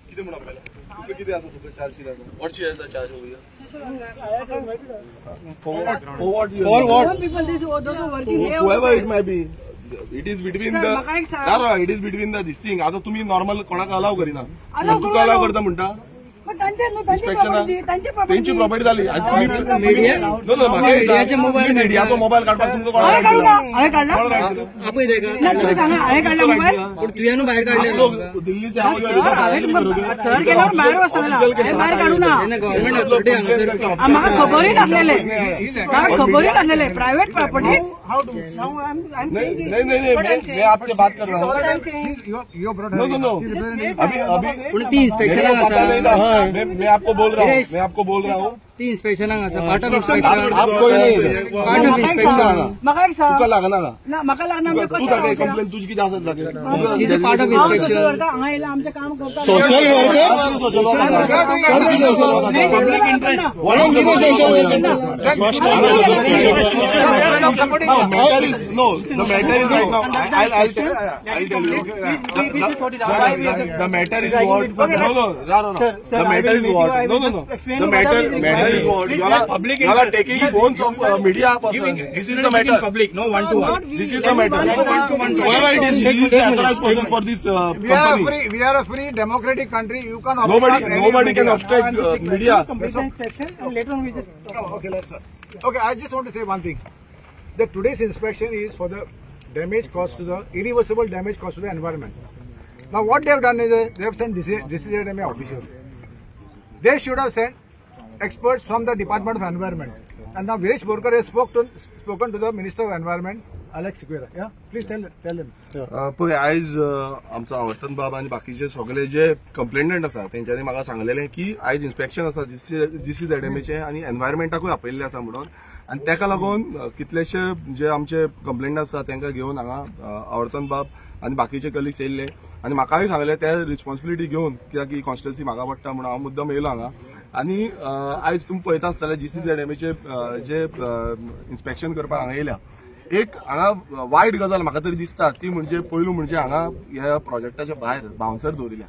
किती म्हणा आपल्याला तुमचं किती असं तुमचं चार्ज किती असं व्हॉट शेअर चार्ज हो गया for what people this those are working here whoever it may be it is between the it is between the this thing आता तुम्ही नॉर्मल कोणाक अलाव करीना तुका अलाव करता म्हणता त्यांची प्रॉपर्टी झाली मीडियाचो मोबाईल काढपाक तुमका कोणाक तुझ्यानं बाहेर काढले दिल्ली से म्हाका खबरूय नासलेले प्रायव्हेट प्रॉपर्टी नहीं मैं आपसे बात कर रहा हूँ नो अभी ती इंस्पेक्शन मैं आपको बोल रहा हूँ ती इंस्पेक्शन पार्ट ऑफ आपको इंस्पेक्शन म्हाका एक सांग तुका लागना ना म्हाका लागना तू ताका कंप्लेंट तुझी किती आसत लागे पार्ट ऑफ इंस्पेक्शन हांगा येयला आमचें काम करता social public interest no the matter is right now I'll tell you the matter is what no the matter is what no the matter is what you are taking phones of media person this is the matter public no one to one this is the matter whoever it is he is the authorized person for this company we are a free democratic country you can nobody can obstruct media inspection and later on we just okay I just want to say one thing that today's inspection is for the damage caused to the irreversible damage caused to the environment. Now what they have done is they have sent DCZMA officials. They should have sent experts from the Department of Environment. And now Viresh Borkar has spoken to the Minister of Environment, Alex Sequeira. Yeah, please tell him. पळय आयज आमचो आवर्तन बाब आनी बाकीचे सगळे जे complainant आसा तेंच्यांनी म्हाका सांगलेलें की आयज इन्स्पेक्शन आसा DCZMAचे आनी एनवायरमेंटाकूय आपयल्लें आसा म्हणून आनी तेका लागून कितलेशे जे आमचे कंप्लेंट आसा तांकां घेवन हांगा आवर्तन बाब आनी बाकीचे कलिग्स येयल्ले आनी म्हाकाय सांगलें ते रिस्पॉन्सिबिलिटी घेवन कित्याक ही कॉन्स्टिट्युन्सी म्हाका पडटा म्हणून हांव मुद्दम येयलो हांगा आनी आयज तुमी पळयता आसतले DCZMAचे जे इन्स्पेक्शन करपाक हांगा येयल्या एक हांगा वायट गजाल म्हाका तरी दिसता ती म्हणजे पयलू म्हणजे हांगा ह्या प्रोजेक्टाच्या भायर बाउन्सर दवरिल्या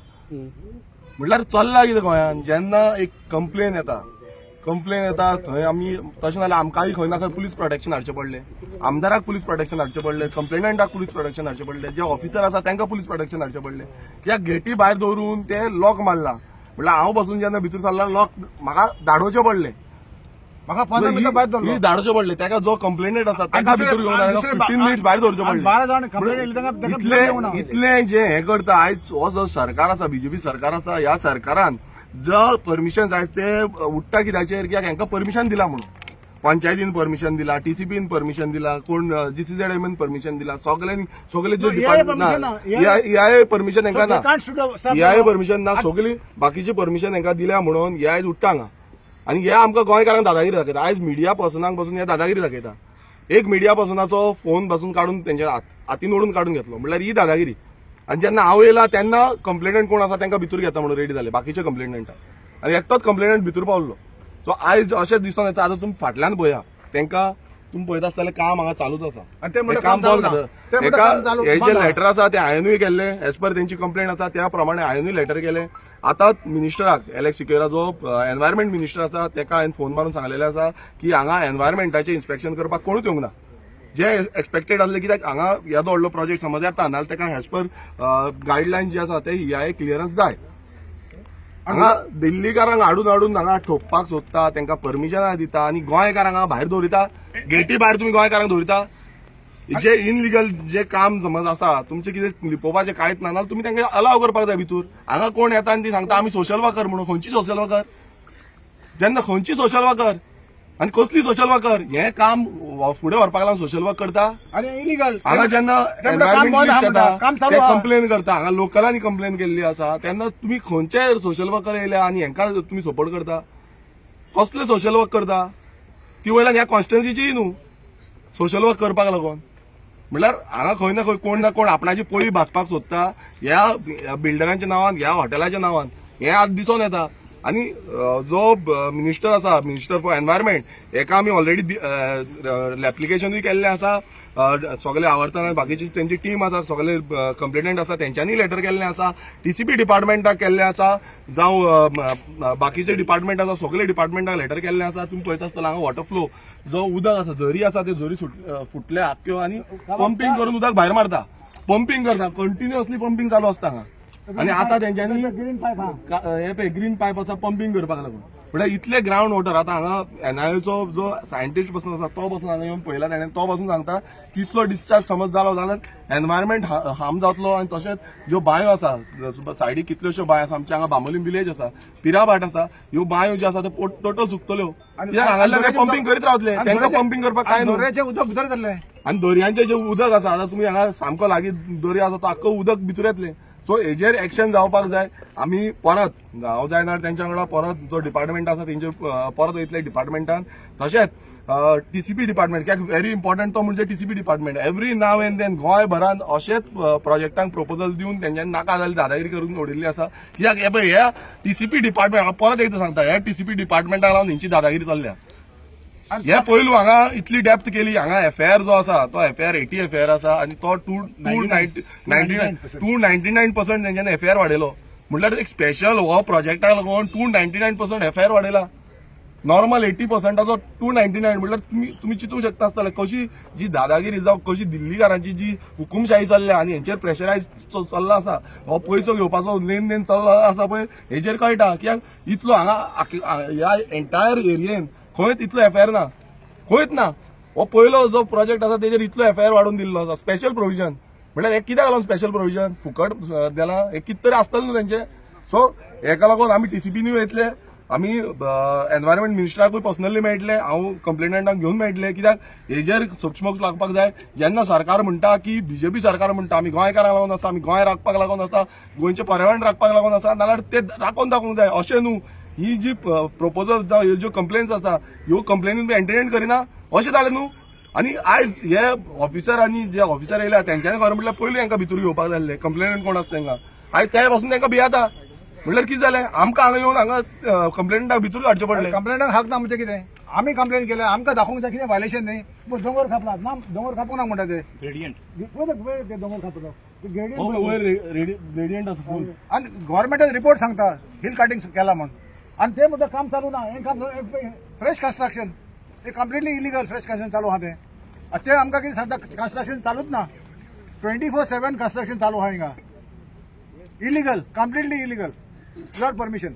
म्हणल्यार चल्ला कितें गोंयान जेन्ना एक कंप्लेन येता थंय आमी तशें जाल्यार आमकांय खंय ना खंय पुलीस प्रोटेक्शन हाडचें पडलें आमदाराक पुलीस प्रोटेक्शन हाडचें पडलें कंप्लेनंटाक पुलीस प्रोटेक्शन हाडचें पडलें जे ऑफिसर आसा तांकां पुलीस प्रोटेक्शन हाडचें पडलें कित्याक गेटी भायर दवरून ते लॉक मारला म्हणल्यार हांव बसून जेन्ना भितर सरला लॉक म्हाका धाडोवचें पडलें म्हाका 15 मिनिटां भायर दवरलो धाडचें पडलें ताका जो कंप्लेनंट आसा ताका भितर घेवन 15 मिनिट्स भायर दवरचें पडलें 12 जाण कंप्लेंट येयली ताका इतलें जे हें करता आयज हो जो सरकार आसा BJP सरकार आसा ह्या सरकारान जो परमिशन जाय ते उठ्ठा कित्याचेर कित्याक हांकां परमिशन दिला म्हणून पंचायतीन परमिशन दिला TCPन परमिशन दिला कोण DCZMAन परमिशन दिला सगळे जे डिपार्टमेंट EIA परमिशन हांकां ना EIA परमिशन ना सगळी बाकीची परमिशन हांकां दिल्या म्हणून हे आयज उठ्ठा हांगा आनी हे आमकां गोंयकारांक दादागिरी दाखयता आयज मिडिया पर्सनाक बसून हे दादागिरी दाखयता एक मिडिया पर्सनाचो फोन बसून काडून तेंच्या हातीन ओडून काडून घेतलो म्हणल्यार ही दादागिरी आनी जेन्ना हांव येयला तेन्ना कंप्लेनंट कोण आसा तांकां भितर घेता म्हणून रेडी जाले बाकीचे कंप्लेनंट आनी एकटोच कंप्लेनंट भितर पावलो सो आयज अशें दिसून येता आतां तुमी फाटल्यान पळया तांकां तुमी पळयता आसतलें काम हांगा चालूच आसा आनी ते म्हणटा काम चालू हे जे लेटर आसा ते हांवेनूय केल्ले एज पर तेंची कंप्लेंट आसा त्या प्रमाणे हांवेनूय लेटर केले आतां मिनिस्टराक एलेक्स सिक्वेरा जो एनवायरमेंट मिनिस्टर आसा ताका हांवें फोन मारून सांगलेलें आसा की हांगा एनवायरमेंटाचें इन्स्पेक्शन करपाक कोणूच येवंक ना जे एक्सपेक्टेड आसले कित्याक हांगा येदो व्हडलो प्रोजेक्ट समज येता नाल्यार ताका एज पर गायडलायन जे आसा ते EIA क्लियरन्स जाय हांगा दिल्लीकारांक हाडून हांगा ठोकपाक सोदता तांकां परमिशनां दिता आनी गोंयकारांक हांगा भायर दवरिता गेटी भायर तुमी गोंयकारांक दवरिता जे इनलिगल जे काम समज आसा तुमचें कितें लिपोवपाचें कांयच ना तुमी तांकां अलाव करपाक जाय भितर हांगा कोण येता आनी ती सांगता आमी सोशल वर्कर म्हणून खंयची सोशल वर्कर जेन्ना खंयची सोशल वर्कर आनी कसली सोशल वर्कर हें काम फुडें व्हरपाक लागून सोशल वर्क करता आनी इलिगल हांगा जेन्ना एनवायरमेंट येता ते कंप्लेन करता हांगा लोकलांनी कंप्लेन केल्ली आसा तेन्ना तुमी खंयचे सोशल वर्कर येयल्या आनी हेंकां तुमी सपोर्ट करता कसले सोशल वर्क करता ती वयल्यान ह्या कॉन्स्टिट्युन्सीची न्हू सोशल वर्क करपाक लागून म्हणल्यार हांगा खंय ना कोण आपणाची पळी भाजपाक सोदता ह्या बिल्डरांच्या नांवान ह्या हॉटेलाच्या नांवान हें आज दिसून येता आणि जो मिनिस्टर आसा, मिनिस्टर फॉर एनवायरमेंट, हेका आमी ऑलरेडी एप्लिकेशनूय केल्लें आसा. सगळे आवर्तन आनी बाकीची त्यांची टीम आसा, सगळे कंप्लेनंट आसा तेंच्यांनी लेटर केल्लें आसा. टीसीपी डिपार्टमेंटाक केल्लें आसा, जावं बाकीचे डिपार्टमेंट आसा, सगळे डिपार्टमेंटाक लेटर केल्लें आसा. तुमी पळयता आसतना हांगा वॉटर फ्लो जो उदक आसा, झरी आसा, ते झरी फुटले आख्यो आनी पंपिंग करून उदक भायर मारता, पंपिंग करता, कंटिन्युअसली पंपिंग चालू आसता हांगा. आणि आता तेंच्यांनी हे ग्रीन पायप आसा पंपिंग करपाक लागून. म्हळ्यार इतले ग्राउंड वॉटर आता हांगा एनआयओचो जो सायंटिस्ट बसून आसा तो बसून हांगा येवन पळयला, ताणें तो बसून सांगता की इतलो डिस्चार्ज समज जालो जाल्यार एनवायरमेंट हार्म जातलो. आनी तशेंच ज्यो बांयो आसा सायडीक कितल्योश्यो बांयो आसा, आमच्या हांगा बांबोलीम विलेज आसा, पिराभाट आसा, ह्यो बांयो ज्यो आसा त्यो टोटल सुकतल्यो. कित्याक हांगासल्यान पंपिंग करीत रावतले, तांकां पंपिंग करपाक काय न्हू. दर्याचें उदक भितर जातलें आनी दर्यांचें जें उदक आसा, आतां तुमी हांगा सामको लागीं दर्या आसा तो आख्खो उदक भितर येतलें. सो हेजेर एक्शन जावपाक जाय. आमी परत हांव जायना तेंच्या वांगडा परत जो डिपार्टमेंट आसा तेंचे परत वयतले डिपार्टमेंटान. तशेंच टीसीपी डिपार्टमेंट, कित्याक व्हेरी इम्पॉर्टंट तो म्हणजे TCP department. Every now and then गोंयभरान अशेंच प्रोजेक्टांक प्रपोजल दिवन तेंच्यांनी नाका जाल्यार दादागिरी करून उडयल्ली आसा. कित्याक हे पळय ह्या टीसीपी डिपार्टमेंट, हांव परत एकदां सांगता, ह्या टीसीपी डिपार्टमेंटाक लागून हेंची दादागिरी चल्ल्या. हे पयलू हांगा इतली डेप्थ केली. हांगा एफआयआर जो आसा तो एफआयआर 80 एफआयआर आसा आणि तो 299% तेंच्यांनी एफआयआर वाडयलो. म्हटल्यार एक स्पेशल हो प्रोजेक्टाक लागून 299% एफआयआर वाडयला. नॉर्मल 80%ाचो 299 म्हटल्यार तुम्ही चिंतूंक शकता आसतले कशी जी दादागिरी जावं कशी दिल्लीकारांची जी हुकुमशाही चल्ल्या आणि हेंचेर प्रेशरायज चल्ला आसा, हो पयसो घेवपाचो लेन देन चल्ला आसा पळय, हेचेर कळटा. कित्याक इतलो हांगा ह्या एंटायर एरियेन खंयच इतलो एफआयआर ना, खंयच ना. हो पयलो जो प्रोजेक्ट आसा तेजेर इतलो एफआयआर वाडून दिल्लो आसा. स्पेशल प्रोविजन म्हटल्यार हे कित्याक लागून स्पेशल प्रोविजन फुकट देला, हे कितें तरी आसतलें न्हू तेंचे. सो हेका लागून आमी टीसीपीनी वयतले, आमी एनवायरमेंट मिनिस्टराकूय पर्सनली मेळटले, हांव कंप्लेनंटांक घेवन मेळटले. कित्याक हेजेर सक्षमोग लागपाक जाय. जेन्ना सरकार म्हणटा की बीजेपी सरकार म्हणटा आमी गोंयकारांक लागून आसा, आमी गोंय राखपाक लागून आसा, गोंयचें पर्यावरण राखपाक लागून आसा, नाल्यार ते राखोवन दाखोवंक जाय. अशें न्हू ही जी प्रपोजल्स जावं ह्यो ज्यो कंप्लेन्स आसा ह्यो कंप्लेनीन बी एंटरटेन करिना अशें जालें न्हू. आनी आयज हे ऑफिसर आनी जे ऑफिसर येयल्या तेंच्यांनी खरें म्हटल्यार पयलीं हांकां भितर घेवपाक जाय. कंप्लेनंट कोण आसा तांकां आयज ते पासून तांकां भियाता. म्हटल्यार कितें जालें, आमकां हांगा येवन हांगा कंप्लेनंटाक भितर हाडचें पडलें. कंप्लेनंटाक हाक ना म्हणजे कितें, आमी कंप्लेन केलें, आमकां दाखोवंक जाय कितें वायलेशन न्ही. पूण दोंगर खापलात ना, दोंगर खापूंक ना म्हणटा ते ग्रेडियंट दोंगर खापलो ग्रेडियंट आसा फूल. आनी गव्हर्मेंटान रिपोर्ट सांगता हिल कटिंग केला म्हणून, आनी ते मुद्दा काम चालू ना. हें काम फ्रेश कन्स्ट्रक्शन, ते कम्प्लिटली इलिगल फ्रेश कन्स्ट्रक्शन चालू आहा ते आमकां कितें सांगता कन्स्ट्रक्शन चालूच ना. 24/7 कन्स्ट्रक्शन चालू आहा हिंगा. Illegal, completely illegal, without permission.